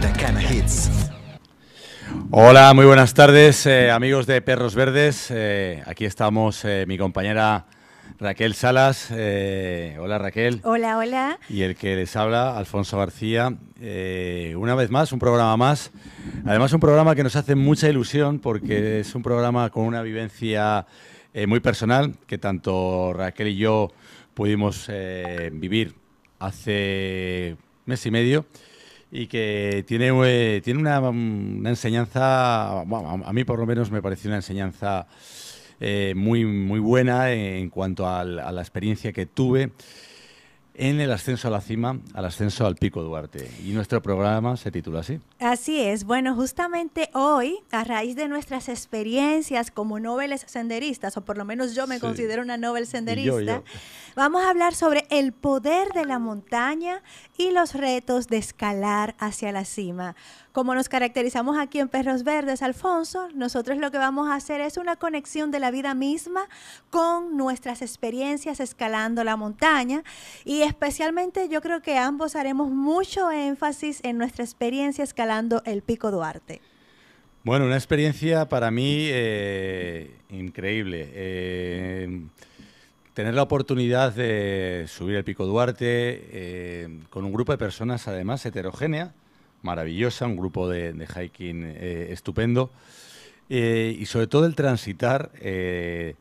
that kind of hits. Hola, muy buenas tardes, amigos de Perros Verdes. Aquí estamos mi compañera Raquel Salas. Hola, Raquel. Hola, hola. Y el que les habla, Alfonso García. Una vez más, un programa más. Además, un programa que nos hace mucha ilusión porque es un programa con una vivencia muy personal que tanto Raquel y yo pudimos vivir hace mes y medio. Y que tiene una enseñanza, bueno, a mí por lo menos me pareció una enseñanza muy buena en cuanto a la experiencia que tuve en el ascenso a la cima, al ascenso al Pico Duarte. Y nuestro programa se titula así. Así es. Bueno, justamente hoy, a raíz de nuestras experiencias como nobles senderistas, o por lo menos yo me considero una noble senderista, vamos a hablar sobre el poder de la montaña y los retos de escalar hacia la cima. Como nos caracterizamos aquí en Perros Verdes, Alfonso, nosotros lo que vamos a hacer es una conexión de la vida misma con nuestras experiencias escalando la montaña, y especialmente yo creo que ambos haremos mucho énfasis en nuestra experiencia escalando el Pico Duarte. Bueno, una experiencia para mí increíble. Tener la oportunidad de subir el Pico Duarte con un grupo de personas además heterogénea, maravillosa, un grupo de hiking estupendo, y sobre todo el transitar desde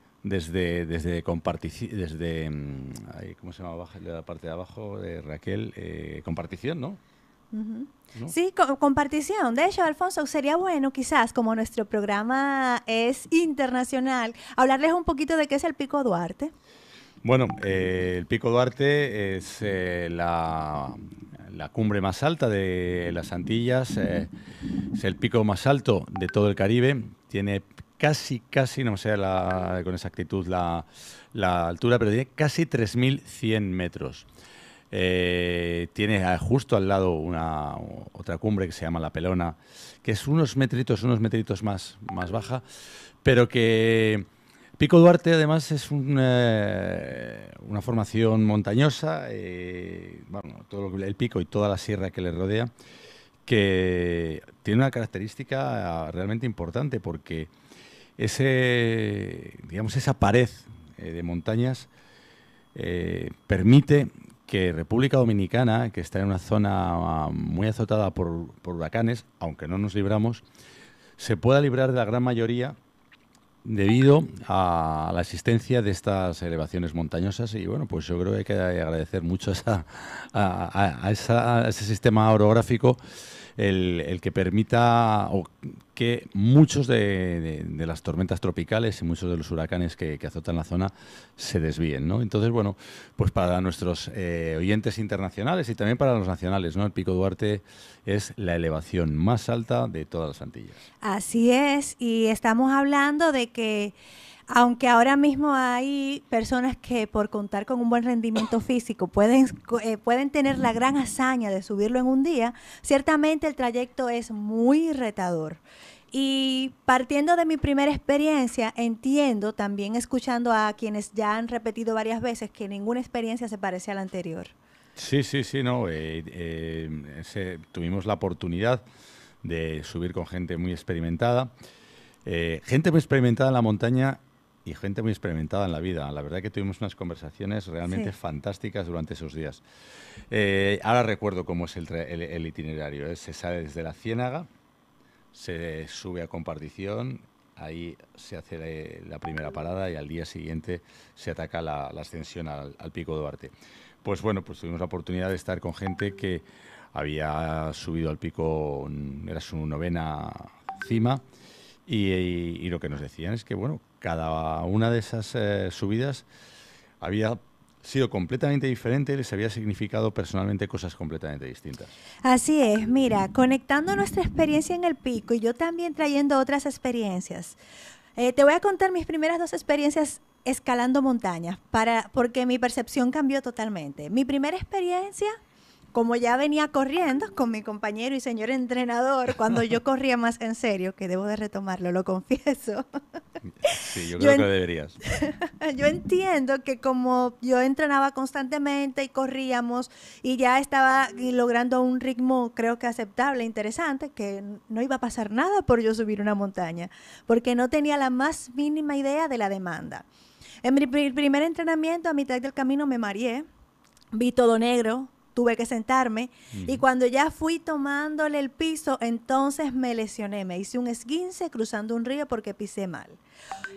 ¿cómo se llama la parte de abajo de Raquel? Compartición, ¿no? Uh-huh. ¿No? Sí, compartición. De hecho, Alfonso, sería bueno quizás, como nuestro programa es internacional, hablarles un poquito de qué es el Pico Duarte. Bueno, el Pico Duarte es la cumbre más alta de las Antillas, es el pico más alto de todo el Caribe, tiene casi, no sé con exactitud la altura, pero tiene casi 3.100 metros. Tiene justo al lado otra cumbre que se llama La Pelona, que es unos metritos más baja, pero que Pico Duarte además es una formación montañosa, bueno, el pico y toda la sierra que le rodea, que tiene una característica realmente importante porque esa pared de montañas permite que República Dominicana, que está en una zona muy azotada por huracanes, aunque no nos libramos, se pueda librar de la gran mayoría debido a la existencia de estas elevaciones montañosas. Y bueno, pues yo creo que hay que agradecer mucho a ese sistema orográfico el que permita que muchos de las tormentas tropicales y muchos de los huracanes que azotan la zona se desvíen, ¿no? Entonces, bueno, pues para nuestros oyentes internacionales y también para los nacionales, ¿no? El Pico Duarte es la elevación más alta de todas las Antillas. Así es, y estamos hablando de que aunque ahora mismo hay personas que por contar con un buen rendimiento físico pueden tener la gran hazaña de subirlo en un día, ciertamente el trayecto es muy retador. Y partiendo de mi primera experiencia, entiendo, también escuchando a quienes ya han repetido varias veces, que ninguna experiencia se parece a la anterior. Sí, no. Tuvimos la oportunidad de subir con gente muy experimentada. Gente muy experimentada en la montaña y gente muy experimentada en la vida. La verdad que tuvimos unas conversaciones realmente fantásticas durante esos días. Ahora recuerdo cómo es el itinerario. Se sale desde la Ciénaga, se sube a Compartición, ahí se hace la primera parada y al día siguiente se ataca la ascensión al Pico Duarte. Pues bueno, pues tuvimos la oportunidad de estar con gente que había subido al pico, era su 9ª cima, y lo que nos decían es que, bueno, cada una de esas subidas había sido completamente diferente, les había significado personalmente cosas completamente distintas. Así es, mira, conectando nuestra experiencia en el pico y yo también trayendo otras experiencias. Te voy a contar mis primeras 2 experiencias escalando montañas, porque mi percepción cambió totalmente. Mi primera experiencia como ya venía corriendo con mi compañero y señor entrenador, cuando yo corría más en serio, que debo de retomarlo, lo confieso. Sí, yo creo que deberías. Yo entiendo que como yo entrenaba constantemente y corríamos y ya estaba logrando un ritmo creo que aceptable, interesante, que no iba a pasar nada por yo subir una montaña, porque no tenía la más mínima idea de la demanda. En mi primer entrenamiento, a mitad del camino, me mareé, vi todo negro, tuve que sentarme y cuando ya fui tomándole el piso, entonces me lesioné, me hice un esguince cruzando un río porque pisé mal.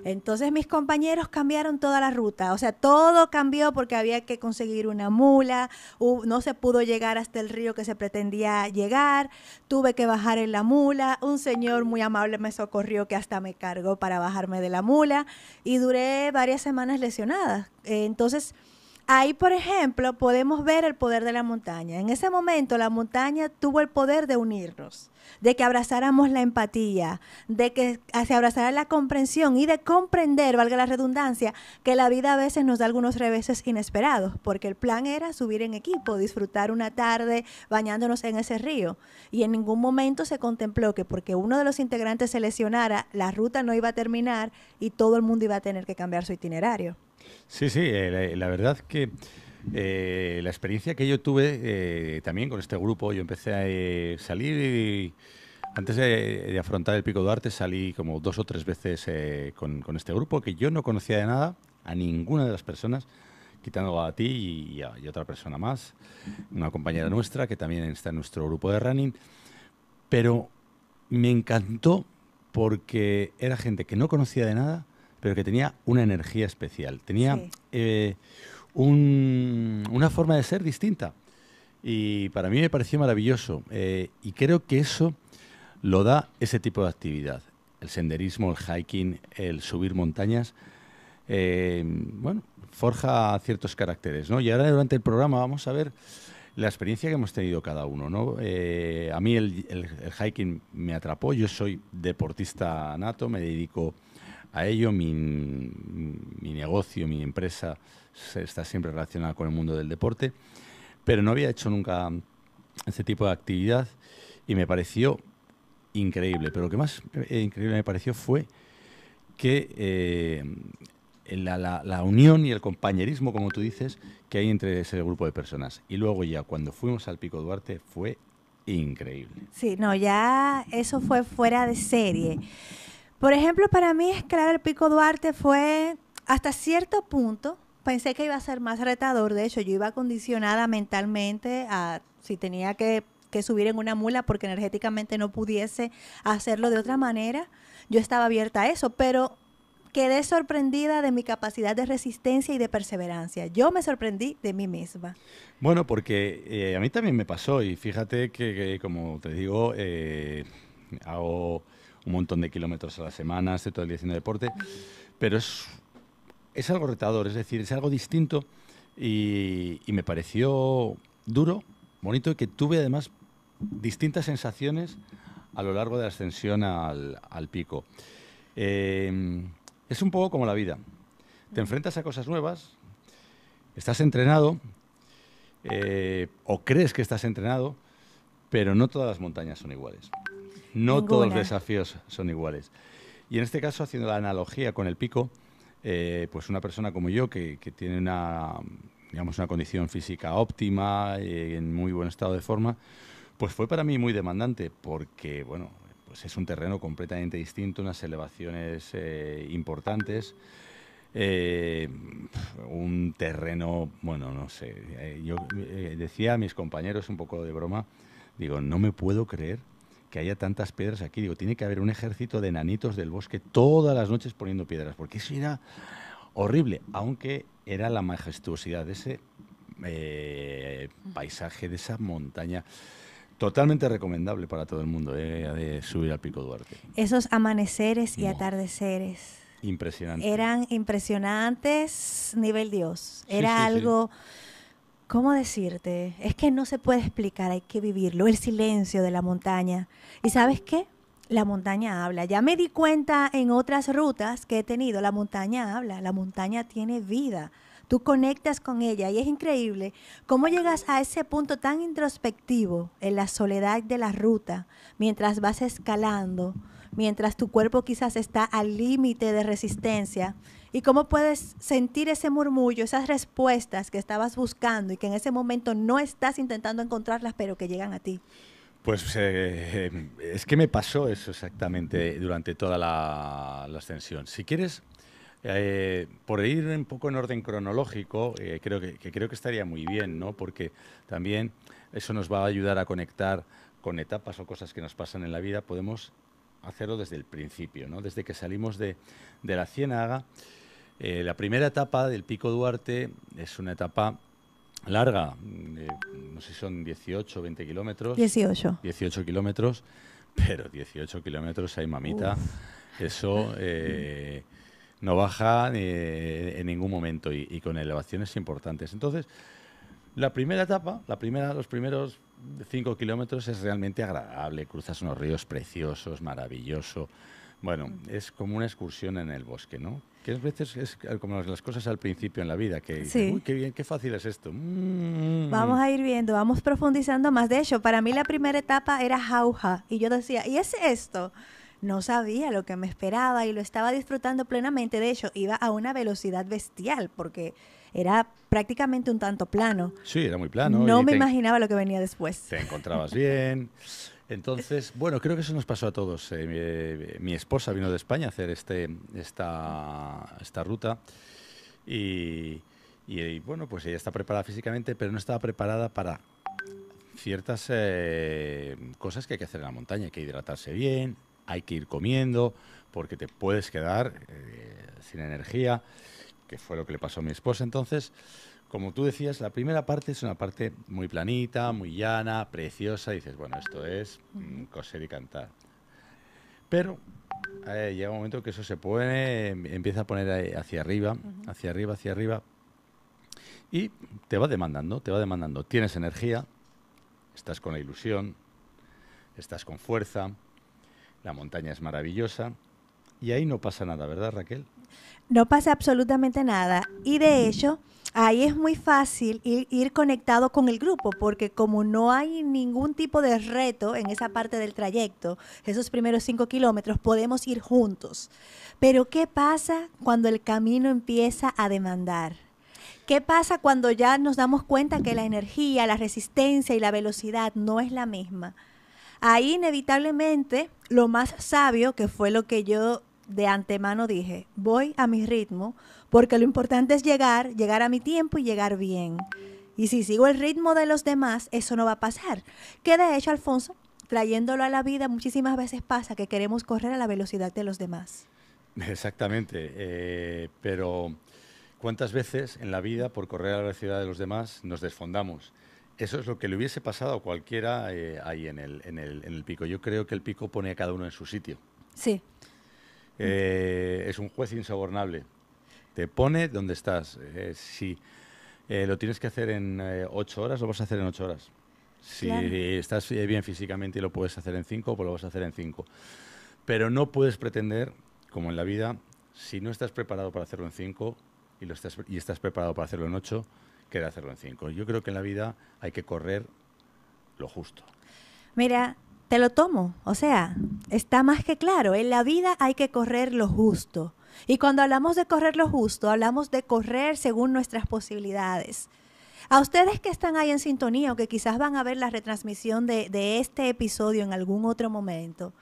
Entonces mis compañeros cambiaron toda la ruta, o sea, todo cambió porque había que conseguir una mula, no se pudo llegar hasta el río que se pretendía llegar, tuve que bajar en la mula, un señor muy amable me socorrió que hasta me cargó para bajarme de la mula y duré varias semanas lesionada. Entonces, ahí, por ejemplo, podemos ver el poder de la montaña. En ese momento, la montaña tuvo el poder de unirnos, de que abrazáramos la empatía, de que se abrazara la comprensión y de comprender, valga la redundancia, que la vida a veces nos da algunos reveses inesperados, porque el plan era subir en equipo, disfrutar una tarde bañándonos en ese río. Y en ningún momento se contempló que porque uno de los integrantes se lesionara, la ruta no iba a terminar y todo el mundo iba a tener que cambiar su itinerario. Sí, sí, la verdad que la experiencia que yo tuve también con este grupo, yo empecé a salir y antes de afrontar el Pico Duarte salí como 2 o 3 veces con este grupo que yo no conocía de nada a ninguna de las personas, quitando a ti y a otra persona más, una compañera nuestra que también está en nuestro grupo de running, pero me encantó porque era gente que no conocía de nada, pero que tenía una energía especial, tenía una forma de ser distinta. Y para mí me pareció maravilloso. Y creo que eso lo da ese tipo de actividad. El senderismo, el hiking, el subir montañas, bueno, forja ciertos caracteres, ¿no? Y ahora durante el programa vamos a ver la experiencia que hemos tenido cada uno, ¿no? A mí el hiking me atrapó. Yo soy deportista nato, me dedico a ello, mi negocio, mi empresa está siempre relacionada con el mundo del deporte, pero no había hecho nunca ese tipo de actividad y me pareció increíble. Pero lo que más increíble me pareció fue que la unión y el compañerismo, como tú dices, que hay entre ese grupo de personas. Y luego ya cuando fuimos al Pico Duarte fue increíble. Sí, no, ya eso fue fuera de serie. Por ejemplo, para mí escalar el Pico Duarte fue hasta cierto punto, pensé que iba a ser más retador, de hecho yo iba condicionada mentalmente a si tenía que subir en una mula porque energéticamente no pudiese hacerlo de otra manera, yo estaba abierta a eso, pero quedé sorprendida de mi capacidad de resistencia y de perseverancia. Yo me sorprendí de mí misma. Bueno, porque a mí también me pasó y fíjate que como te digo, hago un montón de kilómetros a la semana, estoy todo el día haciendo deporte, pero es algo retador, es decir, es algo distinto y me pareció duro, bonito y que tuve además distintas sensaciones a lo largo de la ascensión al pico. Es un poco como la vida. Te enfrentas a cosas nuevas, estás entrenado o crees que estás entrenado, pero no todas las montañas son iguales. No todos los desafíos son iguales. Y en este caso, haciendo la analogía con el pico, pues una persona como yo que tiene una condición física óptima, en muy buen estado de forma, pues fue para mí muy demandante porque, bueno, pues es un terreno completamente distinto, unas elevaciones importantes, un terreno, bueno, no sé, yo decía a mis compañeros un poco de broma, digo, no me puedo creer que haya tantas piedras aquí. Digo, tiene que haber un ejército de enanitos del bosque todas las noches poniendo piedras, porque eso era horrible, aunque era la majestuosidad de ese paisaje, de esa montaña. Totalmente recomendable para todo el mundo de subir al Pico Duarte. Esos amaneceres y atardeceres. Impresionante. Eran impresionantes, nivel Dios. Era algo... Sí. ¿Cómo decirte? Es que no se puede explicar, hay que vivirlo. El silencio de la montaña. ¿Y sabes qué? La montaña habla. Ya me di cuenta en otras rutas que he tenido, la montaña habla, la montaña tiene vida. tú conectas con ella y es increíble cómo llegas a ese punto tan introspectivo en la soledad de la ruta, mientras vas escalando, mientras tu cuerpo quizás está al límite de resistencia, y cómo puedes sentir ese murmullo, esas respuestas que estabas buscando y que en ese momento no estás intentando encontrarlas, pero que llegan a ti. Pues es que me pasó eso exactamente durante toda la ascensión. Si quieres, por ir un poco en orden cronológico, creo que estaría muy bien, ¿no? Porque también eso nos va a ayudar a conectar con etapas o cosas que nos pasan en la vida. Podemos hacerlo desde el principio, ¿no? Desde que salimos de la Ciénaga. La primera etapa del Pico Duarte es una etapa larga, no sé si son 18 o 20 kilómetros. 18. 18 kilómetros, pero 18 kilómetros, ahí mamita, eso no baja en ningún momento y con elevaciones importantes. Entonces, la primera etapa, los primeros 5 kilómetros es realmente agradable, cruzas unos ríos preciosos, maravilloso. Bueno, es como una excursión en el bosque, ¿no? Que a veces es como las cosas al principio en la vida, que Sí. uy, qué bien, qué fácil es esto. Vamos a ir viendo, vamos profundizando más. De hecho, para mí la primera etapa era jauja y yo decía, ¿y es esto? No sabía lo que me esperaba y lo estaba disfrutando plenamente. De hecho, iba a una velocidad bestial porque era prácticamente un tanto plano. Sí, era muy plano. No me imaginaba lo que venía después. Te encontrabas bien. Entonces, bueno, creo que eso nos pasó a todos. Mi esposa vino de España a hacer esta ruta y, bueno, pues ella está preparada físicamente, pero no estaba preparada para ciertas cosas que hay que hacer en la montaña. Hay que hidratarse bien, hay que ir comiendo, porque te puedes quedar sin energía, que fue lo que le pasó a mi esposa. Entonces, como tú decías, la primera parte es una parte muy planita, muy llana, preciosa. Y dices, bueno, esto es coser y cantar. Pero llega un momento que eso se pone, empieza a poner hacia arriba, hacia arriba, hacia arriba. Y te va demandando, te va demandando. Tienes energía, estás con la ilusión, estás con fuerza, la montaña es maravillosa. Y ahí no pasa nada, ¿verdad, Raquel? No pasa absolutamente nada. Y de hecho, ahí es muy fácil ir conectado con el grupo, porque como no hay ningún tipo de reto en esa parte del trayecto, esos primeros 5 kilómetros, podemos ir juntos. Pero ¿qué pasa cuando el camino empieza a demandar? ¿Qué pasa cuando ya nos damos cuenta que la energía, la resistencia y la velocidad no es la misma? Ahí inevitablemente lo más sabio, que fue lo que yo de antemano dije, voy a mi ritmo, porque lo importante es llegar a mi tiempo y llegar bien. Y si sigo el ritmo de los demás, eso no va a pasar. Que de hecho, Alfonso, trayéndolo a la vida, muchísimas veces pasa que queremos correr a la velocidad de los demás. Exactamente, pero ¿cuántas veces en la vida, por correr a la velocidad de los demás, nos desfondamos? Eso es lo que le hubiese pasado a cualquiera ahí en el pico. Yo creo que el pico pone a cada uno en su sitio. Sí. Es un juez insobornable. Te pone donde estás. Si lo tienes que hacer en 8 horas, lo vas a hacer en 8 horas. Si Claro. estás bien físicamente y lo puedes hacer en 5, pues lo vas a hacer en 5. Pero no puedes pretender, como en la vida, si no estás preparado para hacerlo en 5 y estás preparado para hacerlo en 8, querer hacerlo en 5. Yo creo que en la vida hay que correr lo justo. Mira, te lo tomo. O sea, está más que claro. En la vida hay que correr lo justo. Y cuando hablamos de correr lo justo, hablamos de correr según nuestras posibilidades. A ustedes que están ahí en sintonía o que quizás van a ver la retransmisión de este episodio en algún otro momento,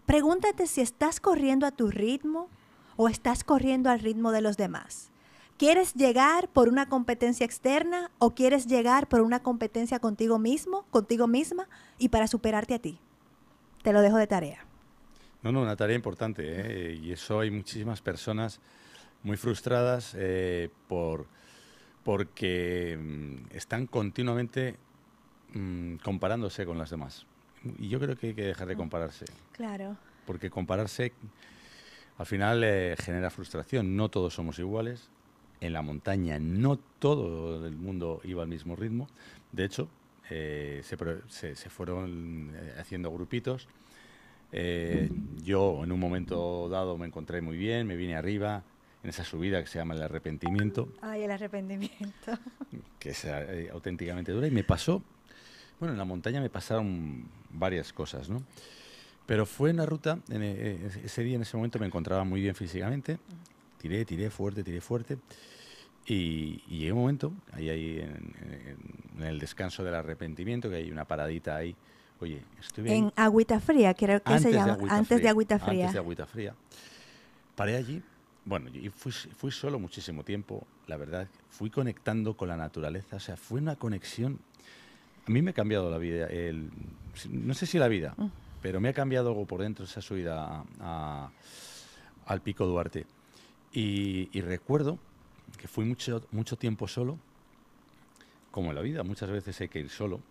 pregúntate si estás corriendo a tu ritmo o estás corriendo al ritmo de los demás. ¿Quieres llegar por una competencia externa o quieres llegar por una competencia contigo mismo, contigo misma y para superarte a ti? Te lo dejo de tarea. No, una tarea importante, ¿eh? Y eso hay muchísimas personas muy frustradas porque están continuamente comparándose con las demás. Y yo creo que hay que dejar de compararse. Claro. Porque compararse al final genera frustración. No todos somos iguales. En la montaña no todo el mundo iba al mismo ritmo. De hecho, se fueron haciendo grupitos. Yo en un momento dado me encontré muy bien, me vine arriba, en esa subida que se llama el arrepentimiento. Ay, el arrepentimiento. Que es auténticamente dura. Y me pasó, bueno, en la montaña me pasaron varias cosas, ¿no? Pero fue una ruta, ese día, en ese momento me encontraba muy bien físicamente, tiré fuerte, y llegué un momento, ahí en el descanso del arrepentimiento, que hay una paradita ahí, oye, estuve ahí. En Agüita Fría, creo que se llama, antes de Agüita Fría. Antes de Agüita Fría. Paré allí, bueno, y fui solo muchísimo tiempo, la verdad, fui conectando con la naturaleza, o sea, fue una conexión. A mí me ha cambiado la vida, no sé si la vida, pero me ha cambiado algo por dentro esa subida al Pico Duarte. Y recuerdo que fui mucho tiempo solo, como en la vida, muchas veces hay que ir solo,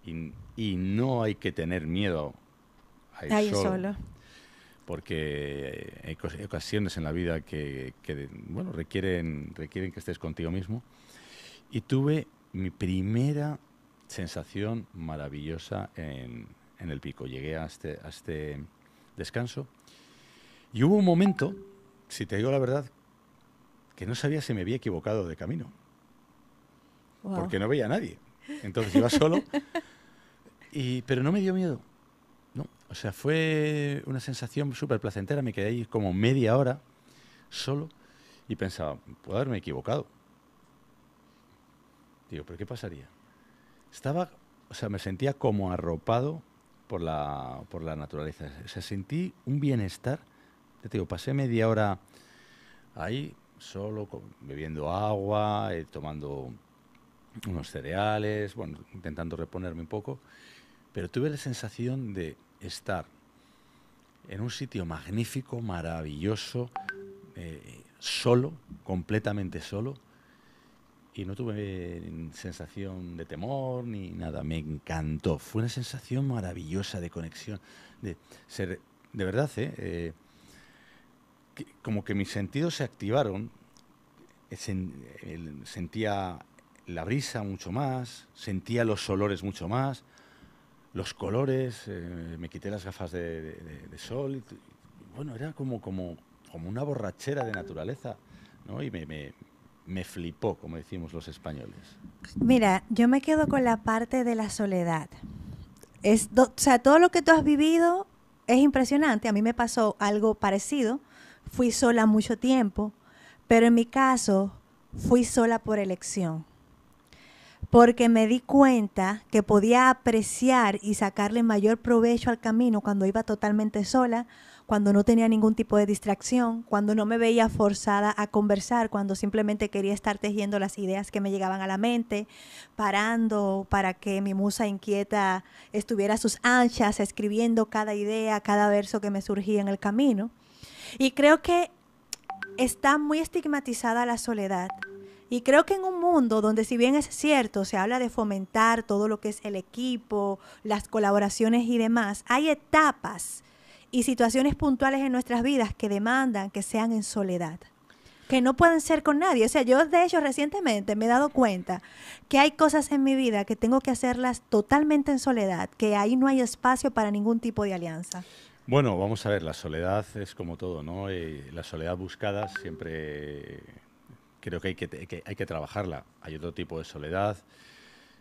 y no hay que tener miedo a ir solo. Porque hay ocasiones en la vida que bueno, requieren que estés contigo mismo. Y tuve mi primera sensación maravillosa en el pico. Llegué a este descanso y hubo un momento, si te digo la verdad, que no sabía si me había equivocado de camino. Wow. Porque no veía a nadie. Entonces iba solo, pero no me dio miedo. No, o sea, fue una sensación súper placentera. Me quedé ahí como media hora solo y pensaba, puedo haberme equivocado. Digo, ¿pero qué pasaría? Me sentía como arropado por la naturaleza. O sea, sentí un bienestar. Te digo, pasé media hora ahí solo, bebiendo agua, tomando unos cereales, bueno, intentando reponerme un poco. Pero tuve la sensación de estar en un sitio magnífico, maravilloso, solo, completamente solo, y no tuve sensación de temor ni nada. Me encantó. Fue una sensación maravillosa de conexión, de verdad, como que mis sentidos se activaron. Sentía la brisa mucho más, sentía los olores mucho más, los colores, me quité las gafas de sol. Y, bueno, era como una borrachera de naturaleza, ¿no? Y me flipó, como decimos los españoles. Mira, yo me quedo con la parte de la soledad. O sea, todo lo que tú has vivido es impresionante. A mí me pasó algo parecido. Fui sola mucho tiempo, pero en mi caso fui sola por elección. Porque me di cuenta que podía apreciar y sacarle mayor provecho al camino cuando iba totalmente sola, cuando no tenía ningún tipo de distracción, cuando no me veía forzada a conversar, cuando simplemente quería estar tejiendo las ideas que me llegaban a la mente, parando para que mi musa inquieta estuviera a sus anchas, escribiendo cada idea, cada verso que me surgía en el camino. Y creo que está muy estigmatizada la soledad. Y creo que en un mundo donde, si bien es cierto, se habla de fomentar todo lo que es el equipo, las colaboraciones y demás, hay etapas y situaciones puntuales en nuestras vidas que demandan que sean en soledad, que no pueden ser con nadie. O sea, yo de hecho recientemente me he dado cuenta que hay cosas en mi vida que tengo que hacerlas totalmente en soledad, que ahí no hay espacio para ningún tipo de alianza. Bueno, vamos a ver, la soledad es como todo, ¿no? La soledad buscada siempre creo que hay que trabajarla. Hay otro tipo de soledad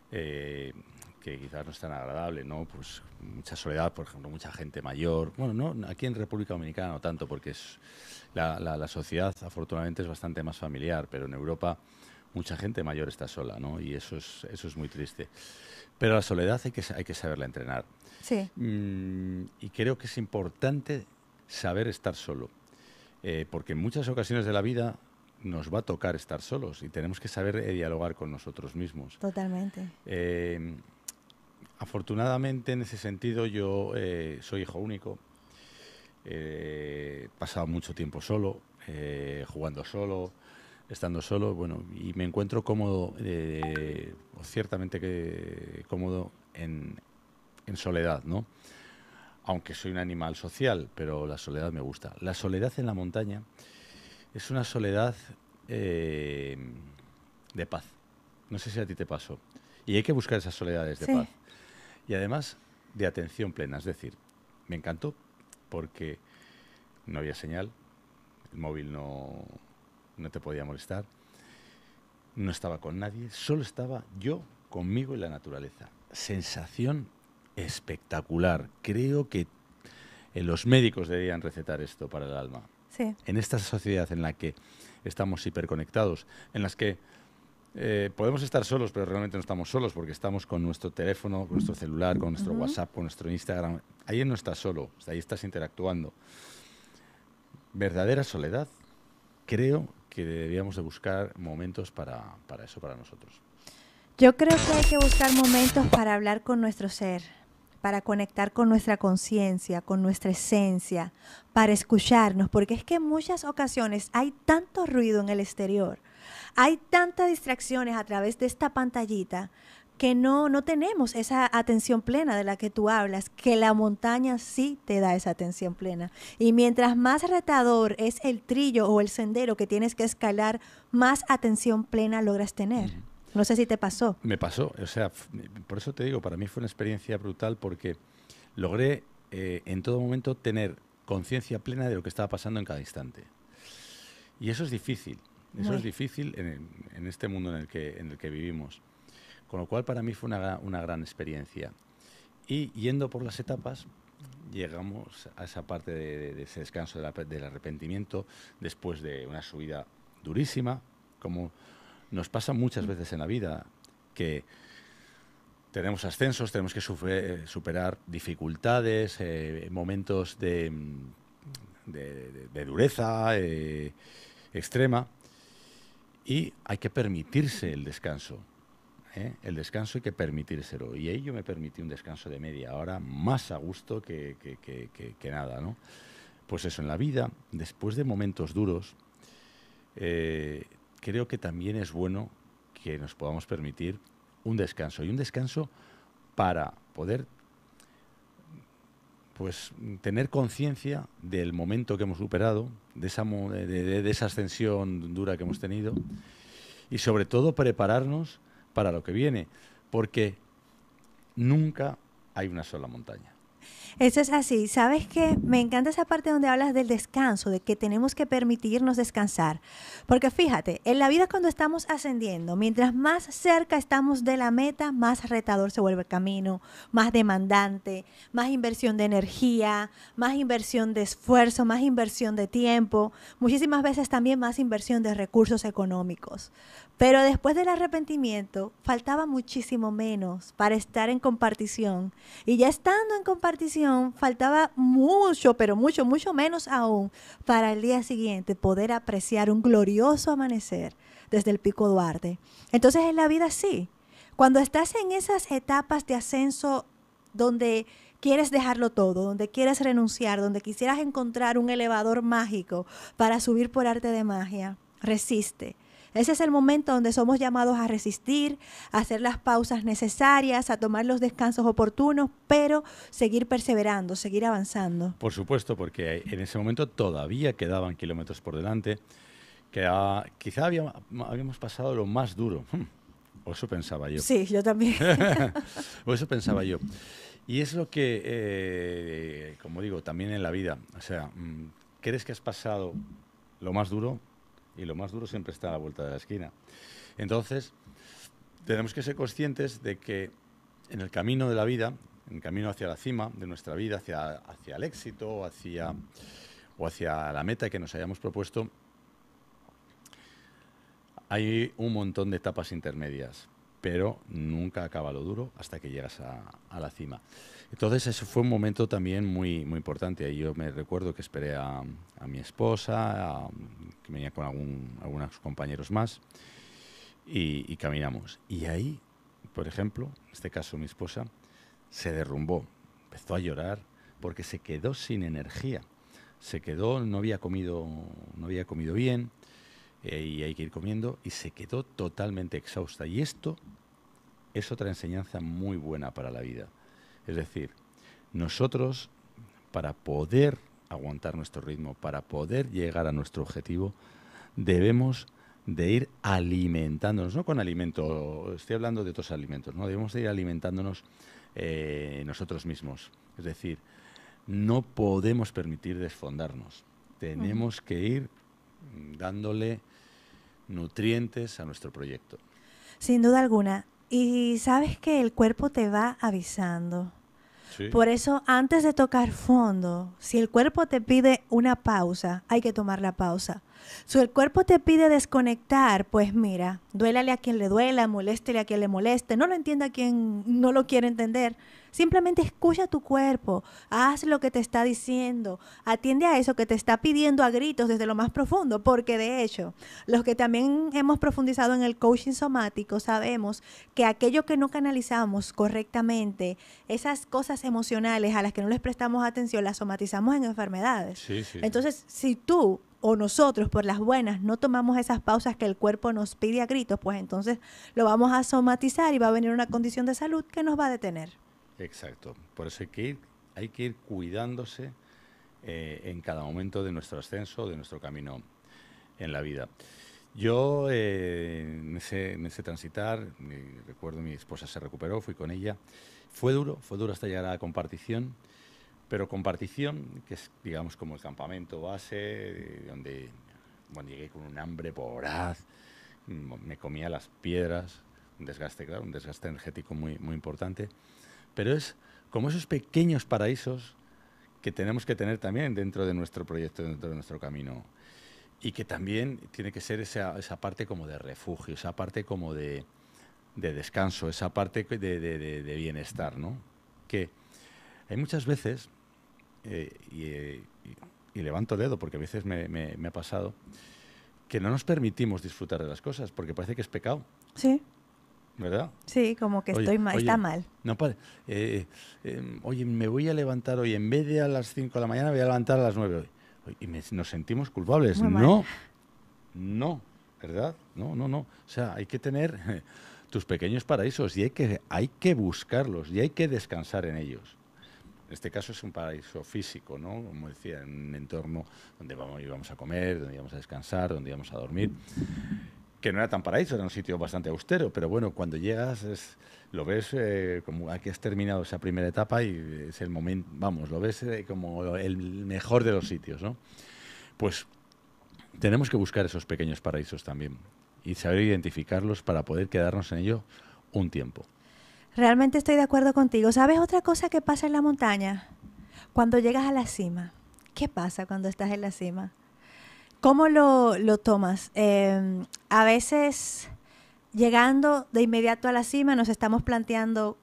que quizás no es tan agradable, ¿no? Pues mucha soledad, por ejemplo, mucha gente mayor. Bueno, no, aquí en República Dominicana no tanto, porque la sociedad afortunadamente es bastante más familiar, pero en Europa mucha gente mayor está sola, ¿no? Y eso es muy triste. Pero la soledad hay que saberla entrenar. Sí. Y creo que es importante saber estar solo, porque en muchas ocasiones de la vida nos va a tocar estar solos y tenemos que saber dialogar con nosotros mismos. Totalmente. Afortunadamente, en ese sentido, yo soy hijo único. He pasado mucho tiempo solo, jugando solo, estando solo, bueno, y me encuentro cómodo, ciertamente cómodo en soledad, ¿no? Aunque soy un animal social, pero la soledad me gusta. La soledad en la montaña es una soledad de paz. No sé si a ti te pasó. Y hay que buscar esas soledades de paz. Y además de atención plena. Es decir, me encantó porque no había señal, el móvil no no te podía molestar, no estaba con nadie, solo estaba yo conmigo y la naturaleza. Sensación espectacular. Creo que los médicos deberían recetar esto para el alma. Sí. En esta sociedad en la que estamos hiperconectados, en las que podemos estar solos, pero realmente no estamos solos porque estamos con nuestro teléfono, con nuestro celular, con nuestro WhatsApp, con nuestro Instagram. Ahí no estás solo, ahí estás interactuando. Verdadera soledad. Creo que deberíamos de buscar momentos para eso, para nosotros. Yo creo que hay que buscar momentos para hablar con nuestro ser, para conectar con nuestra conciencia, con nuestra esencia, para escucharnos, porque es que en muchas ocasiones hay tanto ruido en el exterior, hay tantas distracciones a través de esta pantallita que no tenemos esa atención plena de la que tú hablas, que la montaña sí te da esa atención plena. Y mientras más retador es el trillo o el sendero que tienes que escalar, más atención plena logras tener. No sé si te pasó. Me pasó, o sea, por eso te digo, para mí fue una experiencia brutal porque logré en todo momento tener conciencia plena de lo que estaba pasando en cada instante. Y eso es difícil, en este mundo en el que vivimos. Con lo cual para mí fue una gran experiencia. Y yendo por las etapas, llegamos a esa parte de ese descanso del arrepentimiento después de una subida durísima, como nos pasa muchas veces en la vida, que tenemos ascensos, tenemos que superar dificultades, momentos de dureza extrema, y hay que permitirse el descanso. El descanso hay que permitírselo. Y ahí yo me permití un descanso de media hora, más a gusto que nada, ¿no? Pues eso, en la vida, después de momentos duros, creo que también es bueno que nos podamos permitir un descanso. Y un descanso para poder pues tener conciencia del momento que hemos superado, de esa ascensión dura que hemos tenido, y sobre todo prepararnos para lo que viene, porque nunca hay una sola montaña. Eso es así. ¿Sabes qué? Me encanta esa parte donde hablas del descanso, de que tenemos que permitirnos descansar. Porque fíjate, en la vida cuando estamos ascendiendo, mientras más cerca estamos de la meta, más retador se vuelve el camino, más demandante, más inversión de energía, más inversión de esfuerzo, más inversión de tiempo, muchísimas veces también más inversión de recursos económicos. Pero después del arrepentimiento, faltaba muchísimo menos para estar en compartición. Y ya estando en compartición, faltaba mucho, pero mucho, mucho menos aún para el día siguiente poder apreciar un glorioso amanecer desde el Pico Duarte. Entonces, en la vida sí. Cuando estás en esas etapas de ascenso donde quieres dejarlo todo, donde quieres renunciar, donde quisieras encontrar un elevador mágico para subir por arte de magia, resiste. Ese es el momento donde somos llamados a resistir, a hacer las pausas necesarias, a tomar los descansos oportunos, pero seguir perseverando, seguir avanzando. Por supuesto, porque en ese momento todavía quedaban kilómetros por delante, que quizá habíamos pasado lo más duro. O eso pensaba yo. Sí, yo también. O eso pensaba yo. Y es lo que, como digo, también en la vida. O sea, ¿crees que has pasado lo más duro? Y lo más duro siempre está a la vuelta de la esquina. Entonces, tenemos que ser conscientes de que en el camino de la vida, en el camino hacia la cima de nuestra vida, hacia el éxito o hacia la meta que nos hayamos propuesto, hay un montón de etapas intermedias, pero nunca acaba lo duro hasta que llegas a la cima. Entonces, eso fue un momento también muy, muy importante. Ahí yo me recuerdo que esperé a mi esposa, que venía con algunos compañeros más, y caminamos. Y ahí, por ejemplo, en este caso mi esposa, se derrumbó, empezó a llorar porque se quedó sin energía. Se quedó, no había comido bien, y hay que ir comiendo, y se quedó totalmente exhausta. Y esto es otra enseñanza muy buena para la vida. Es decir, nosotros, para poder aguantar nuestro ritmo, para poder llegar a nuestro objetivo, debemos de ir alimentándonos, no con alimento, estoy hablando de otros alimentos, ¿no? Debemos de ir alimentándonos nosotros mismos. Es decir, no podemos permitir desfondarnos. Tenemos que ir dándole nutrientes a nuestro proyecto. Sin duda alguna. Y sabes que el cuerpo te va avisando. Sí. Por eso, antes de tocar fondo, si el cuerpo te pide una pausa, hay que tomar la pausa. Si el cuerpo te pide desconectar, pues mira, duélale a quien le duela, moléstele a quien le moleste, no lo entienda a quien no lo quiere entender. Simplemente escucha tu cuerpo, haz lo que te está diciendo, atiende a eso que te está pidiendo a gritos desde lo más profundo, porque de hecho, los que también hemos profundizado en el coaching somático, sabemos que aquello que no canalizamos correctamente, esas cosas emocionales a las que no les prestamos atención, las somatizamos en enfermedades. Sí, sí. Entonces, si tú o nosotros por las buenas no tomamos esas pausas que el cuerpo nos pide a gritos, pues entonces lo vamos a somatizar y va a venir una condición de salud que nos va a detener. Exacto. Por eso hay que ir cuidándose en cada momento de nuestro ascenso, de nuestro camino en la vida. Yo, en ese transitar, recuerdo mi esposa se recuperó, fui con ella. Fue duro hasta llegar a la compartición, pero compartición, que es, digamos, como el campamento base, donde llegué con un hambre voraz, me comía las piedras, un desgaste energético muy, muy importante. Pero es como esos pequeños paraísos que tenemos que tener también dentro de nuestro proyecto, dentro de nuestro camino. Y que también tiene que ser esa parte como de refugio, esa parte como de descanso, esa parte de bienestar, ¿no? Que hay muchas veces, y levanto el dedo porque a veces me ha pasado, que no nos permitimos disfrutar de las cosas porque parece que es pecado. Sí. ¿Verdad? Sí, como que está mal. No, oye, me voy a levantar hoy, en vez de a las 5 de la mañana, me voy a levantar a las 9 hoy. Y nos sentimos culpables. No, ¿verdad? No. O sea, hay que tener tus pequeños paraísos y hay que buscarlos y hay que descansar en ellos. En este caso es un paraíso físico, ¿no? Como decía, en un entorno donde íbamos a comer, donde íbamos a descansar, donde íbamos a dormir. Que no era tan paraíso, era un sitio bastante austero, pero bueno, cuando llegas lo ves como aquí has terminado esa primera etapa y es el momento, lo ves como el mejor de los sitios, ¿no? Pues tenemos que buscar esos pequeños paraísos también y saber identificarlos para poder quedarnos en ello un tiempo. Realmente estoy de acuerdo contigo. ¿Sabes otra cosa que pasa en la montaña? Cuando llegas a la cima. ¿Qué pasa cuando estás en la cima? ¿Cómo lo tomas? A veces, llegando de inmediato a la cima, nos estamos planteando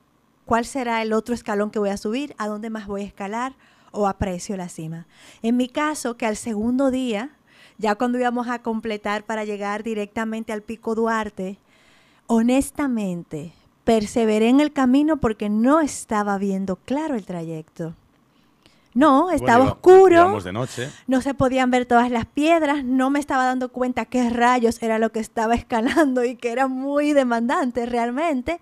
cuál será el otro escalón que voy a subir, a dónde más voy a escalar o aprecio la cima. En mi caso, que al segundo día, ya cuando íbamos a completar para llegar directamente al Pico Duarte, honestamente, perseveré en el camino porque no estaba viendo claro el trayecto. No, estaba oscuro, íbamos de noche. No se podían ver todas las piedras, no me estaba dando cuenta qué rayos era lo que estaba escalando y que era muy demandante realmente.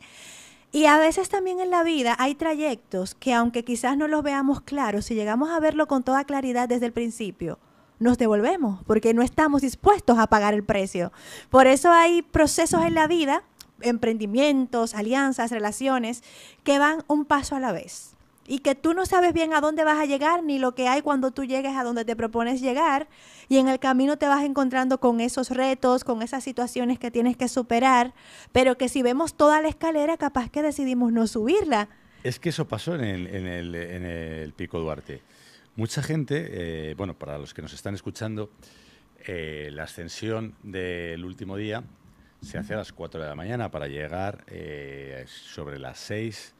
Y a veces también en la vida hay trayectos que aunque quizás no los veamos claros, si llegamos a verlo con toda claridad desde el principio, nos devolvemos porque no estamos dispuestos a pagar el precio. Por eso hay procesos en la vida, emprendimientos, alianzas, relaciones, que van un paso a la vez. Y que tú no sabes bien a dónde vas a llegar ni lo que hay cuando tú llegues a donde te propones llegar, y en el camino te vas encontrando con esos retos, con esas situaciones que tienes que superar, pero que si vemos toda la escalera capaz que decidimos no subirla. Es que eso pasó en el Pico Duarte. Mucha gente, para los que nos están escuchando, la ascensión del último día se hace a las 4 de la mañana para llegar sobre las 6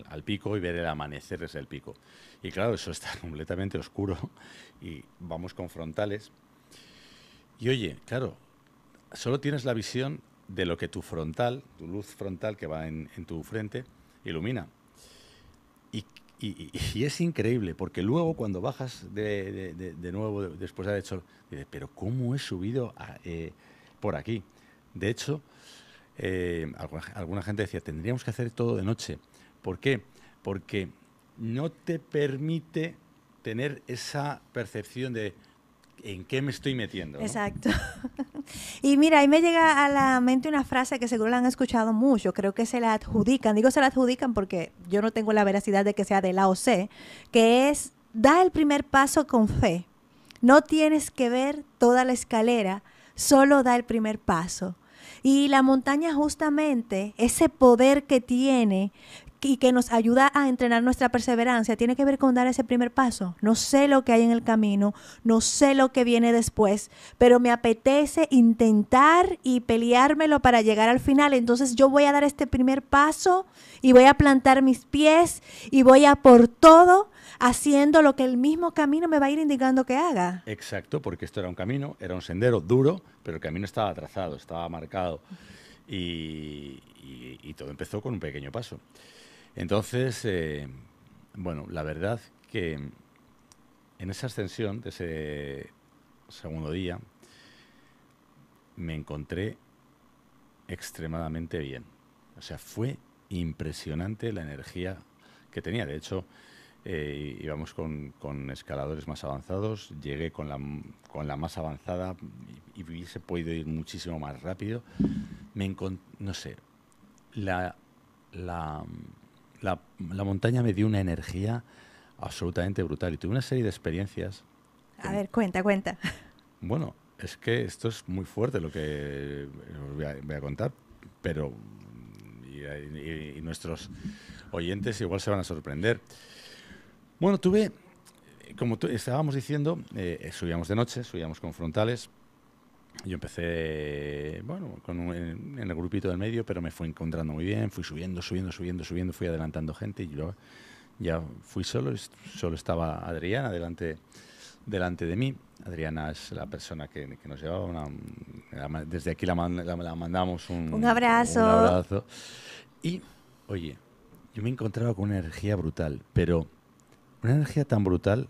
al pico y ver el amanecer desde el pico. Y claro, eso está completamente oscuro y vamos con frontales. Y oye, claro, solo tienes la visión de lo que tu luz frontal que va en tu frente, ilumina. Y es increíble, porque luego cuando bajas de nuevo, después de haber hecho, dices, pero ¿cómo he subido por aquí? De hecho, alguna gente decía, tendríamos que hacer todo de noche. ¿Por qué? Porque no te permite tener esa percepción de en qué me estoy metiendo, ¿no? Exacto. Y mira, ahí me llega a la mente una frase que seguro la han escuchado mucho, creo que se la adjudican, digo se la adjudican porque yo no tengo la veracidad de que sea de la o C, que es, da el primer paso con fe. No tienes que ver toda la escalera, solo da el primer paso. Y la montaña justamente, ese poder que tiene y que nos ayuda a entrenar nuestra perseverancia, tiene que ver con dar ese primer paso. No sé lo que hay en el camino, no sé lo que viene después, pero me apetece intentar y peleármelo para llegar al final. Entonces yo voy a dar este primer paso y voy a plantar mis pies y voy a por todo, haciendo lo que el mismo camino me va a ir indicando que haga. Exacto, porque esto era un camino, era un sendero duro, pero el camino estaba trazado, estaba marcado y todo empezó con un pequeño paso. Entonces, bueno, la verdad que en esa ascensión de ese segundo día me encontré extremadamente bien. O sea, fue impresionante la energía que tenía. De hecho, íbamos con escaladores más avanzados, llegué con la más avanzada y hubiese podido ir muchísimo más rápido. No sé, la montaña me dio una energía absolutamente brutal y tuve una serie de experiencias. A ver, cuenta. Bueno, es que esto es muy fuerte lo que os voy a contar, pero y nuestros oyentes igual se van a sorprender. Bueno, como estábamos diciendo, subíamos de noche, subíamos con frontales. Yo empecé, bueno, en el grupito del medio, pero me fui encontrando muy bien, fui subiendo, fui adelantando gente y luego ya fui solo estaba Adriana delante de mí. Adriana es la persona que nos llevaba, desde aquí la mandamos un abrazo. Un abrazo. Y, oye, yo me encontraba con una energía brutal, pero una energía tan brutal,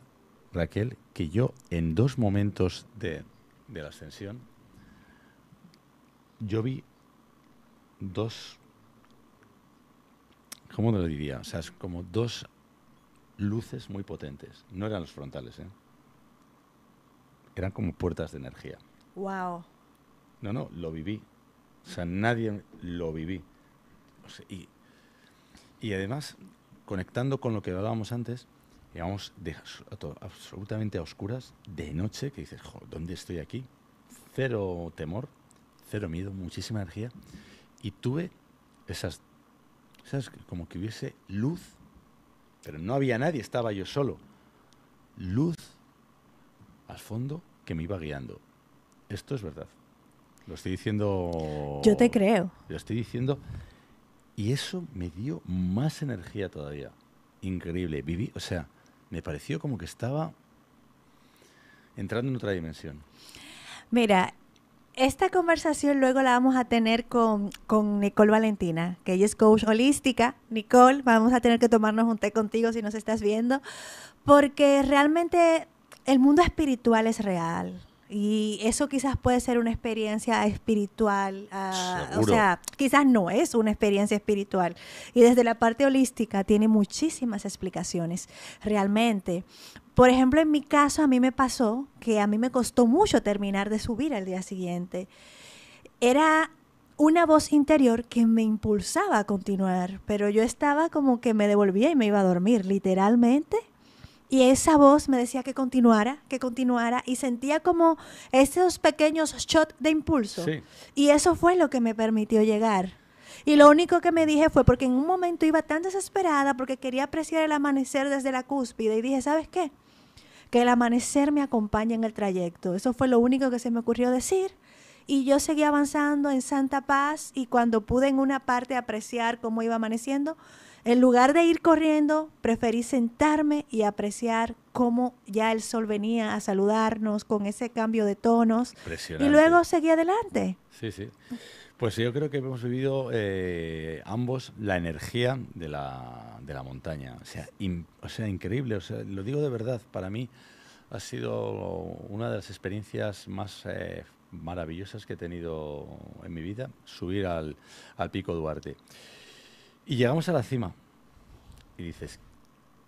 Raquel, que yo en 2 momentos de la ascensión, yo vi 2, ¿cómo lo diría? O sea, es como 2 luces muy potentes. No eran los frontales, ¿eh? Eran como puertas de energía. Wow. No, lo viví. O sea, nadie lo viví. O sea, y además, conectando con lo que hablábamos antes, íbamos absolutamente a oscuras, de noche, que dices, ¿dónde estoy aquí? Cero temor, cero miedo, muchísima energía. Y tuve esas como que hubiese luz, pero no había nadie, estaba yo solo. Luz al fondo que me iba guiando. Esto es verdad. Lo estoy diciendo... Yo te creo. Lo estoy diciendo. Y eso me dio más energía todavía. Increíble. O sea, me pareció como que estaba entrando en otra dimensión. Mira, esta conversación luego la vamos a tener con Nicole Valentina, que ella es coach holística. Nicole, vamos a tener que tomarnos un té contigo si nos estás viendo, porque realmente el mundo espiritual es real. Y eso quizás puede ser una experiencia espiritual, o sea, quizás no es una experiencia espiritual. Y desde la parte holística tiene muchísimas explicaciones, realmente. Por ejemplo, en mi caso, a mí me pasó que a mí me costó mucho terminar de subir al día siguiente. Era una voz interior que me impulsaba a continuar, pero yo estaba como que me devolvía y me iba a dormir, literalmente. Y esa voz me decía que continuara, y sentía como esos pequeños shots de impulso. Sí. Y eso fue lo que me permitió llegar. Y lo único que me dije fue, porque en un momento iba tan desesperada porque quería apreciar el amanecer desde la cúspide, y dije, ¿sabes qué? Que el amanecer me acompañe en el trayecto. Eso fue lo único que se me ocurrió decir. Y yo seguí avanzando en santa paz, y cuando pude en una parte apreciar cómo iba amaneciendo, en lugar de ir corriendo, preferí sentarme y apreciar cómo ya el sol venía a saludarnos con ese cambio de tonos. Impresionante. Y luego seguí adelante. Sí. Pues yo creo que hemos vivido ambos la energía de la montaña. O sea, increíble. O sea, lo digo de verdad. Para mí ha sido una de las experiencias más maravillosas que he tenido en mi vida, subir al Pico Duarte. Y llegamos a la cima y dices,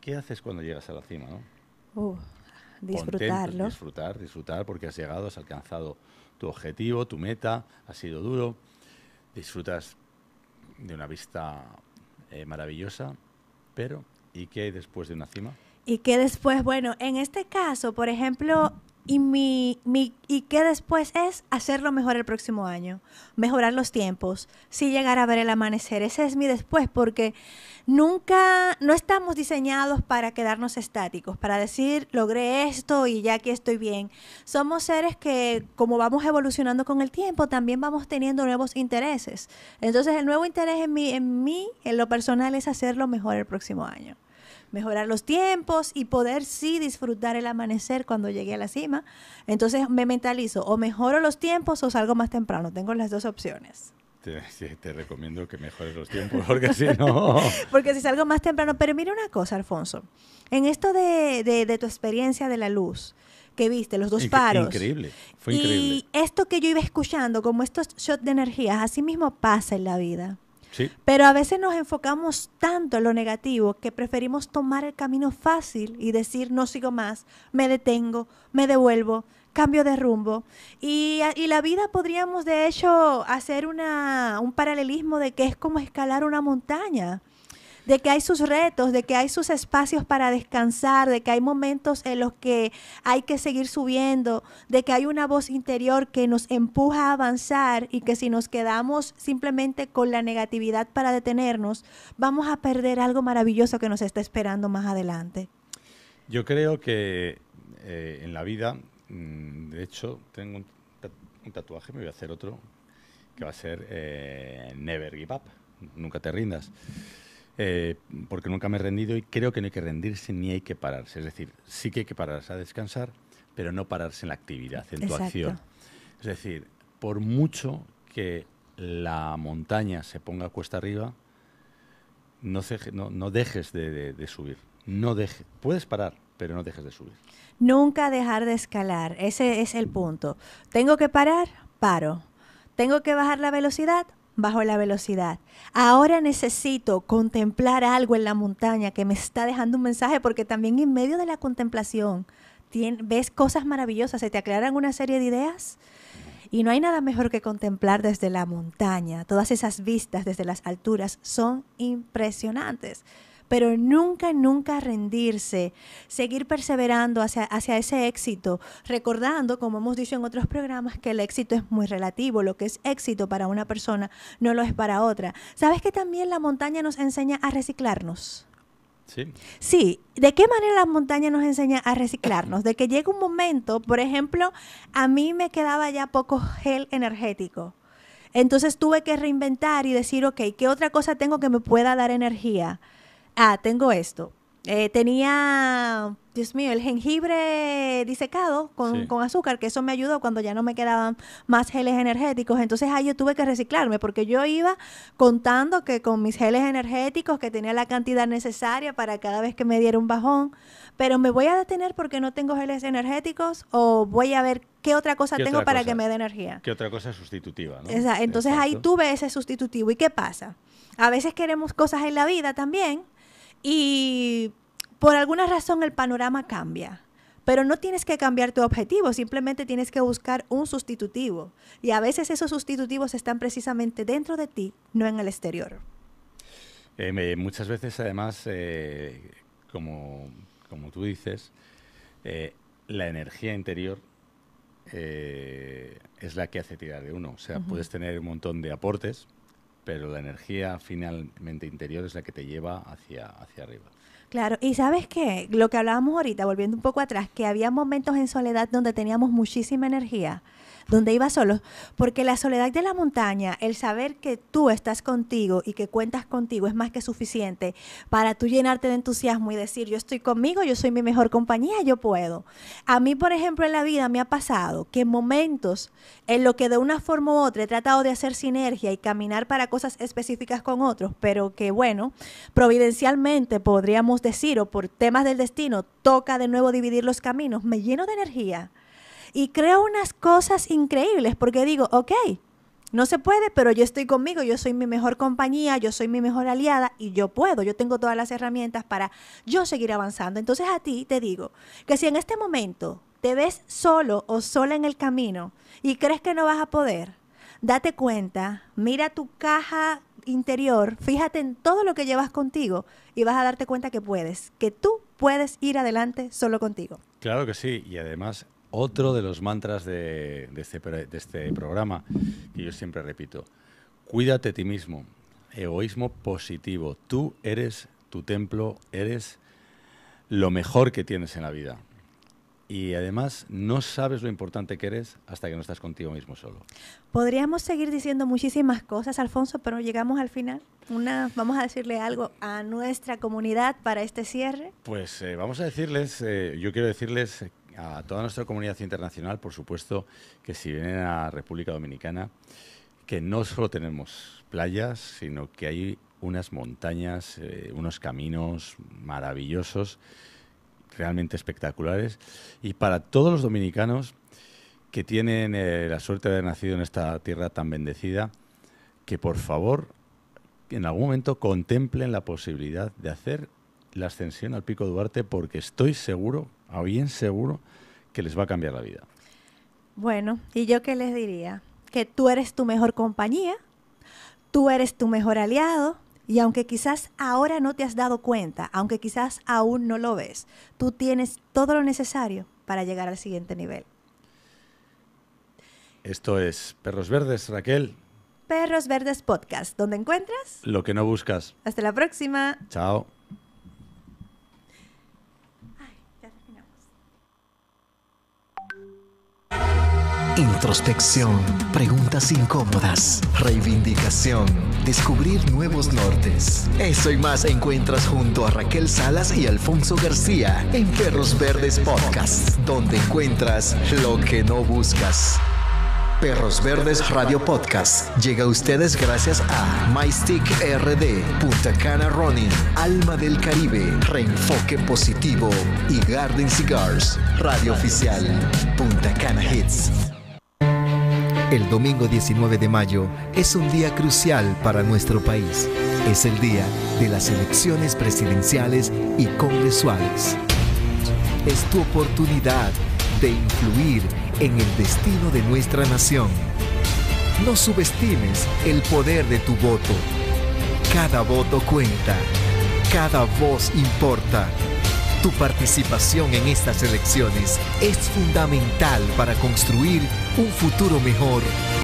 ¿qué haces cuando llegas a la cima, no? Disfrutarlo. Contento, disfrutar porque has llegado, has alcanzado tu objetivo, tu meta, ha sido duro, disfrutas de una vista maravillosa, pero ¿y qué hay después de una cima? Y que después, bueno, en este caso, por ejemplo, y qué después es hacerlo mejor el próximo año, mejorar los tiempos, sí llegar a ver el amanecer. Ese es mi después, porque no estamos diseñados para quedarnos estáticos, para decir, logré esto y ya aquí estoy bien. Somos seres que, como vamos evolucionando con el tiempo, también vamos teniendo nuevos intereses. Entonces, el nuevo interés en lo personal, es hacerlo mejor el próximo año. Mejorar los tiempos y poder sí disfrutar el amanecer cuando llegue a la cima. Entonces me mentalizo, o mejoro los tiempos o salgo más temprano. Tengo las dos opciones. Te recomiendo que mejores los tiempos, porque si no... Porque si salgo más temprano... Pero mira una cosa, Alfonso. En esto de tu experiencia de la luz, que viste, los dos faros. Increíble, fue increíble. Y esto que yo iba escuchando, como estos shots de energías, así mismo pasa en la vida. Sí. Pero a veces nos enfocamos tanto en lo negativo que preferimos tomar el camino fácil y decir no sigo más, me detengo, me devuelvo, cambio de rumbo. Y la vida podríamos de hecho hacer un paralelismo de que es como escalar una montaña. De que hay sus retos, de que hay sus espacios para descansar, de que hay momentos en los que hay que seguir subiendo, de que hay una voz interior que nos empuja a avanzar y que si nos quedamos simplemente con la negatividad para detenernos, vamos a perder algo maravilloso que nos está esperando más adelante. Yo creo que en la vida, de hecho, tengo un tatuaje, me voy a hacer otro, que va a ser Never Give Up, nunca te rindas. Porque nunca me he rendido y creo que no hay que rendirse ni hay que pararse. Es decir, sí que hay que pararse a descansar, pero no pararse en la actividad, en tu acción. Es decir, por mucho que la montaña se ponga cuesta arriba, no dejes de subir. Puedes parar, pero no dejes de subir. Nunca dejar de escalar, ese es el punto. Tengo que parar, paro. Tengo que bajar la velocidad, bajo la velocidad. Ahora necesito contemplar algo en la montaña que me está dejando un mensaje, porque también en medio de la contemplación ves cosas maravillosas, se te aclaran una serie de ideas y no hay nada mejor que contemplar desde la montaña. Todas esas vistas desde las alturas son impresionantes. Pero nunca, nunca rendirse, seguir perseverando hacia ese éxito, recordando, como hemos dicho en otros programas, que el éxito es muy relativo. Lo que es éxito para una persona no lo es para otra. ¿Sabes que también la montaña nos enseña a reciclarnos? Sí. Sí. ¿De qué manera la montaña nos enseña a reciclarnos? De que llega un momento, por ejemplo, a mí me quedaba ya poco gel energético. Entonces tuve que reinventar y decir, ok, ¿qué otra cosa tengo que me pueda dar energía? Tengo esto. Tenía, Dios mío, el jengibre disecado con azúcar, que eso me ayudó cuando ya no me quedaban más geles energéticos. Entonces ahí yo tuve que reciclarme, porque yo iba contando que con mis geles energéticos, que tenía la cantidad necesaria para cada vez que me diera un bajón, pero me voy a detener porque no tengo geles energéticos, o voy a ver qué otra cosa tengo para que me dé energía. ¿Qué otra cosa sustitutiva, ¿no? Entonces ahí tuve ese sustitutivo. ¿Y qué pasa? A veces queremos cosas en la vida también, y por alguna razón el panorama cambia. Pero no tienes que cambiar tu objetivo, simplemente tienes que buscar un sustitutivo. Y a veces esos sustitutivos están precisamente dentro de ti, no en el exterior. Muchas veces, además, como tú dices, la energía interior es la que hace tirar de uno. O sea, puedes tener un montón de aportes, pero la energía finalmente interior es la que te lleva hacia arriba. Claro, y ¿sabes qué? Lo que hablábamos ahorita, volviendo un poco atrás, que había momentos en soledad donde teníamos muchísima energía, donde iba solo, porque la soledad de la montaña, el saber que tú estás contigo y que cuentas contigo es más que suficiente para tú llenarte de entusiasmo y decir, yo estoy conmigo, yo soy mi mejor compañía, yo puedo. A mí, por ejemplo, en la vida me ha pasado que en momentos en lo que de una forma u otra he tratado de hacer sinergia y caminar para cosas específicas con otros, pero que bueno, providencialmente podríamos decir, o por temas del destino, toca de nuevo dividir los caminos, me lleno de energía. Y creo unas cosas increíbles, porque digo, ok, no se puede, pero yo estoy conmigo, yo soy mi mejor compañía, yo soy mi mejor aliada y yo puedo, yo tengo todas las herramientas para yo seguir avanzando. Entonces a ti te digo que si en este momento te ves solo o sola en el camino y crees que no vas a poder, date cuenta, mira tu caja interior, fíjate en todo lo que llevas contigo y vas a darte cuenta que puedes, que tú puedes ir adelante solo contigo. Claro que sí, y además Otro de los mantras de este programa, que yo siempre repito: cuídate a ti mismo, egoísmo positivo. Tú eres tu templo, eres lo mejor que tienes en la vida. Y además no sabes lo importante que eres hasta que no estás contigo mismo solo. Podríamos seguir diciendo muchísimas cosas, Alfonso, pero llegamos al final. Vamos a decirle algo a nuestra comunidad para este cierre. Pues vamos a decirles, yo quiero decirles a toda nuestra comunidad internacional, por supuesto, que si vienen a República Dominicana, que no solo tenemos playas, sino que hay unas montañas, unos caminos maravillosos, realmente espectaculares. Y para todos los dominicanos que tienen la suerte de haber nacido en esta tierra tan bendecida, que por favor en algún momento contemplen la posibilidad de hacer la ascensión al Pico Duarte, porque estoy seguro, a bien seguro, que les va a cambiar la vida. Bueno, ¿y yo qué les diría? Que tú eres tu mejor compañía, tú eres tu mejor aliado, y aunque quizás ahora no te has dado cuenta, aunque quizás aún no lo ves, tú tienes todo lo necesario para llegar al siguiente nivel. Esto es Perros Verdes, Raquel. Perros Verdes Podcast, ¿dónde encuentras lo que no buscas. Hasta la próxima. Chao. Introspección, preguntas incómodas, reivindicación, descubrir nuevos nortes. Eso y más encuentras junto a Raquel Salas y Alfonso García en Perros Verdes Podcast, donde encuentras lo que no buscas. Perros Verdes Radio Podcast llega a ustedes gracias a MyStick RD, Punta Cana Running, Alma del Caribe, Reenfoque Positivo y Garden Cigars, radio oficial Punta Cana Hits. El domingo 19 de mayo es un día crucial para nuestro país. Es el día de las elecciones presidenciales y congresuales. Es tu oportunidad de influir en el destino de nuestra nación. No subestimes el poder de tu voto. Cada voto cuenta. Cada voz importa. Tu participación en estas elecciones es fundamental para construir un futuro mejor